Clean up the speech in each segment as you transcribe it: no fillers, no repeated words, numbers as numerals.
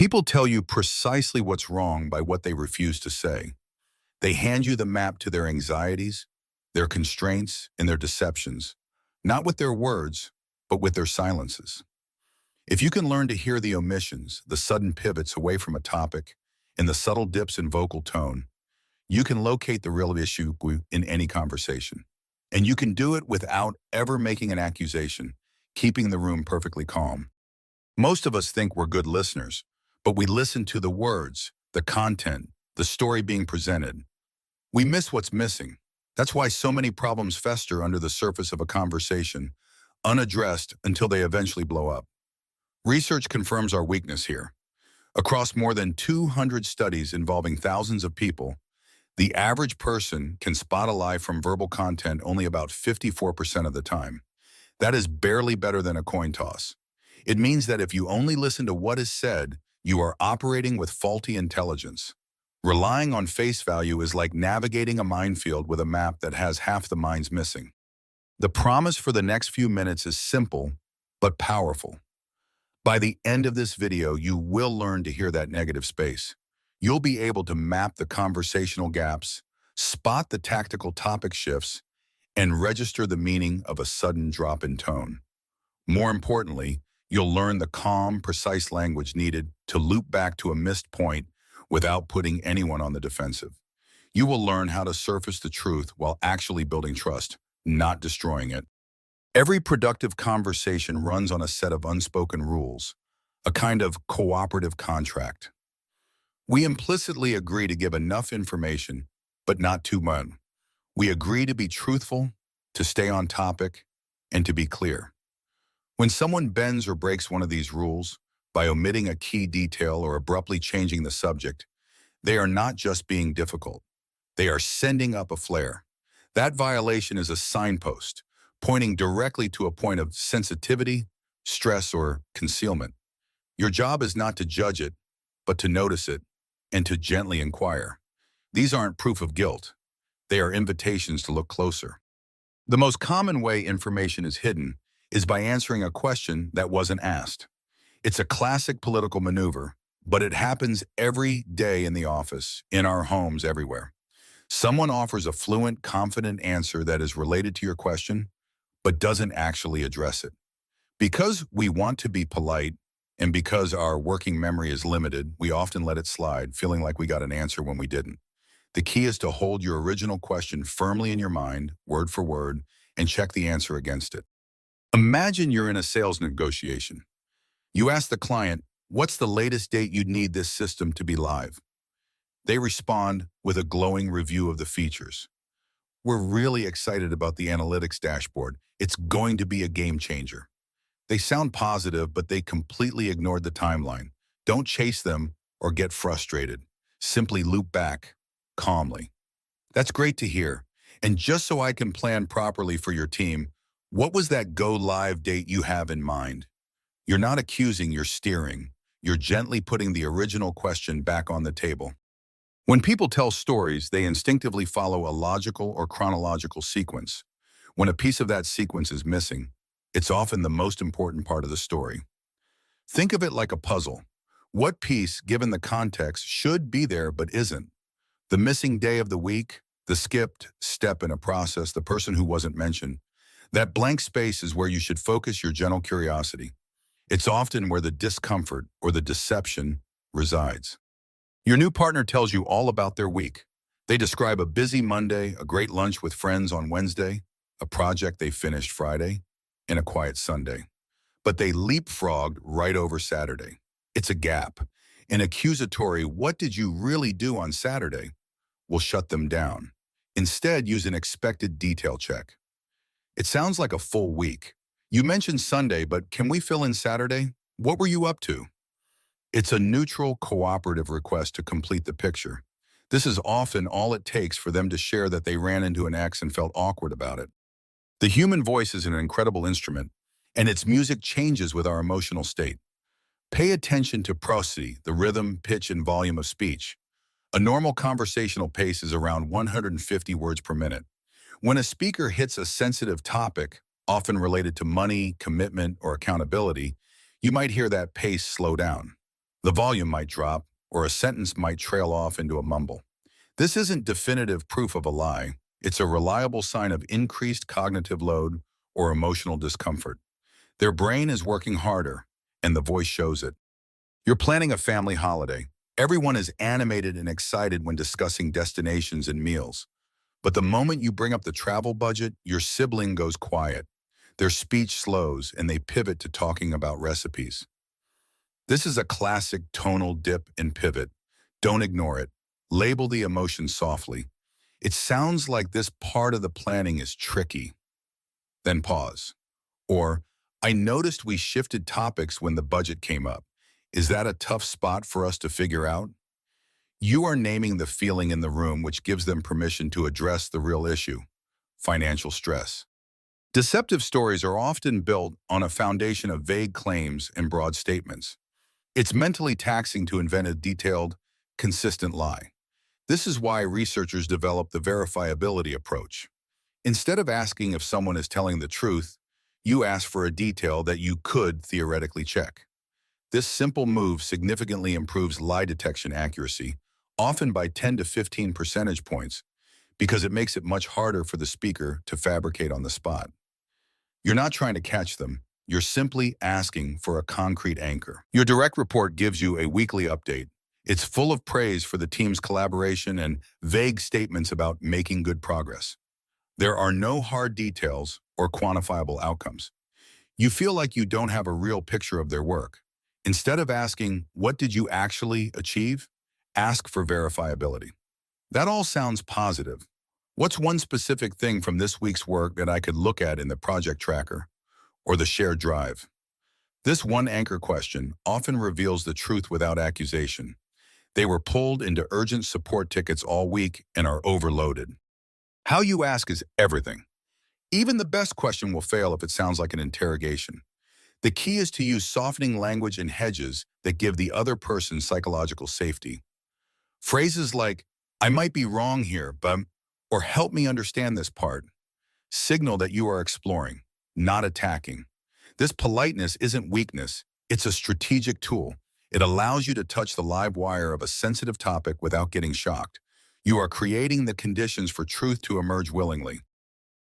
People tell you precisely what's wrong by what they refuse to say. They hand you the map to their anxieties, their constraints, and their deceptions, not with their words, but with their silences. If you can learn to hear the omissions, the sudden pivots away from a topic, and the subtle dips in vocal tone, you can locate the real issue in any conversation. And you can do it without ever making an accusation, keeping the room perfectly calm. Most of us think we're good listeners, but we listen to the words, the content, the story being presented. We miss what's missing. That's why so many problems fester under the surface of a conversation, unaddressed until they eventually blow up. Research confirms our weakness here. Across more than 200 studies involving thousands of people, the average person can spot a lie from verbal content only about 54% of the time. That is barely better than a coin toss. It means that if you only listen to what is said, you are operating with faulty intelligence. Relying on face value is like navigating a minefield with a map that has half the mines missing. The promise for the next few minutes is simple, but powerful. By the end of this video, you will learn to hear that negative space. You'll be able to map the conversational gaps, spot the tactical topic shifts, and register the meaning of a sudden drop in tone. More importantly, you'll learn the calm, precise language needed to loop back to a missed point without putting anyone on the defensive. You will learn how to surface the truth while actually building trust, not destroying it. Every productive conversation runs on a set of unspoken rules, a kind of cooperative contract. We implicitly agree to give enough information, but not too much. We agree to be truthful, to stay on topic, and to be clear. When someone bends or breaks one of these rules, by omitting a key detail or abruptly changing the subject, they are not just being difficult. They are sending up a flare. That violation is a signpost, pointing directly to a point of sensitivity, stress, or concealment. Your job is not to judge it, but to notice it and to gently inquire. These aren't proof of guilt. They are invitations to look closer. The most common way information is hidden is by answering a question that wasn't asked. It's a classic political maneuver, but it happens every day in the office, in our homes, everywhere. Someone offers a fluent, confident answer that is related to your question, but doesn't actually address it. Because we want to be polite, and because our working memory is limited, we often let it slide, feeling like we got an answer when we didn't. The key is to hold your original question firmly in your mind, word for word, and check the answer against it. Imagine you're in a sales negotiation. You ask the client, what's the latest date you'd need this system to be live? They respond with a glowing review of the features. We're really excited about the analytics dashboard. It's going to be a game changer. They sound positive, but they completely ignored the timeline. Don't chase them or get frustrated. Simply loop back calmly. That's great to hear. And just so I can plan properly for your team, what was that go live date you have in mind? You're not accusing, you're steering. You're gently putting the original question back on the table. When people tell stories, they instinctively follow a logical or chronological sequence. When a piece of that sequence is missing, it's often the most important part of the story. Think of it like a puzzle. What piece, given the context, should be there but isn't? The missing day of the week, the skipped step in a process, the person who wasn't mentioned. That blank space is where you should focus your gentle curiosity. It's often where the discomfort or the deception resides. Your new partner tells you all about their week. They describe a busy Monday, a great lunch with friends on Wednesday, a project they finished Friday, and a quiet Sunday. But they leapfrogged right over Saturday. It's a gap. An accusatory, what did you really do on Saturday, will shut them down. Instead, use an expected detail check. It sounds like a full week. You mentioned Sunday, but can we fill in Saturday? What were you up to? It's a neutral, cooperative request to complete the picture. This is often all it takes for them to share that they ran into an ex and felt awkward about it. The human voice is an incredible instrument, and its music changes with our emotional state. Pay attention to prosody, the rhythm, pitch, and volume of speech. A normal conversational pace is around 150 words per minute. When a speaker hits a sensitive topic, often related to money, commitment, or accountability, you might hear that pace slow down. The volume might drop, or a sentence might trail off into a mumble. This isn't definitive proof of a lie. It's a reliable sign of increased cognitive load or emotional discomfort. Their brain is working harder, and the voice shows it. You're planning a family holiday. Everyone is animated and excited when discussing destinations and meals. But the moment you bring up the travel budget, your sibling goes quiet. Their speech slows, and they pivot to talking about recipes. This is a classic tonal dip and pivot. Don't ignore it. Label the emotion softly. It sounds like this part of the planning is tricky. Then pause. Or, I noticed we shifted topics when the budget came up. Is that a tough spot for us to figure out? You are naming the feeling in the room, which gives them permission to address the real issue: financial stress. Deceptive stories are often built on a foundation of vague claims and broad statements. It's mentally taxing to invent a detailed, consistent lie. This is why researchers develop the verifiability approach. Instead of asking if someone is telling the truth, you ask for a detail that you could theoretically check. This simple move significantly improves lie detection accuracy, often by 10 to 15 percentage points, because it makes it much harder for the speaker to fabricate on the spot. You're not trying to catch them. You're simply asking for a concrete anchor. Your direct report gives you a weekly update. It's full of praise for the team's collaboration and vague statements about making good progress. There are no hard details or quantifiable outcomes. You feel like you don't have a real picture of their work. Instead of asking, "What did you actually achieve?" ask for verifiability. That all sounds positive. What's one specific thing from this week's work that I could look at in the project tracker or the shared drive? This one anchor question often reveals the truth without accusation. They were pulled into urgent support tickets all week and are overloaded. How you ask is everything. Even the best question will fail if it sounds like an interrogation. The key is to use softening language and hedges that give the other person psychological safety. Phrases like, "I might be wrong here, but," or "help me understand this part," signal that you are exploring, not attacking. This politeness isn't weakness, it's a strategic tool. It allows you to touch the live wire of a sensitive topic without getting shocked. You are creating the conditions for truth to emerge willingly.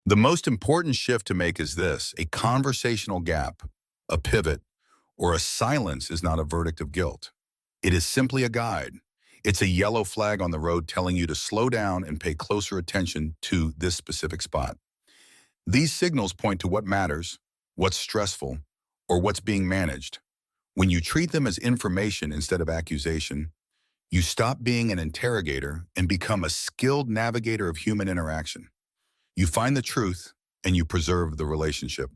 The most important shift to make is this: a conversational gap, a pivot, or a silence is not a verdict of guilt. It is simply a guide. It's a yellow flag on the road telling you to slow down and pay closer attention to this specific spot. These signals point to what matters, what's stressful, or what's being managed. When you treat them as information instead of accusation, you stop being an interrogator and become a skilled navigator of human interaction. You find the truth and you preserve the relationship.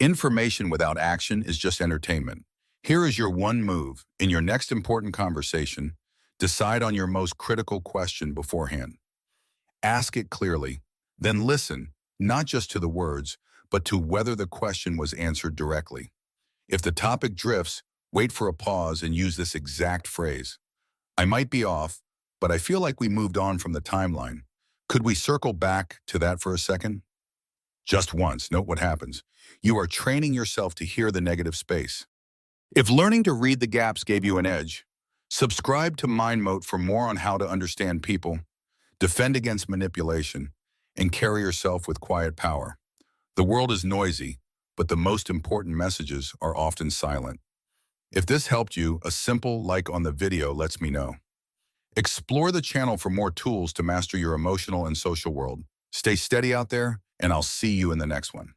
Information without action is just entertainment. Here is your one move. In your next important conversation, decide on your most critical question beforehand. Ask it clearly, then listen, not just to the words, but to whether the question was answered directly. If the topic drifts, wait for a pause and use this exact phrase: "I might be off, but I feel like we moved on from the timeline. Could we circle back to that for a second?" Just once, note what happens. You are training yourself to hear the negative space. If learning to read the gaps gave you an edge, subscribe to MindMote for more on how to understand people, defend against manipulation, and carry yourself with quiet power. The world is noisy, but the most important messages are often silent. If this helped you, a simple like on the video lets me know. Explore the channel for more tools to master your emotional and social world. Stay steady out there, and I'll see you in the next one.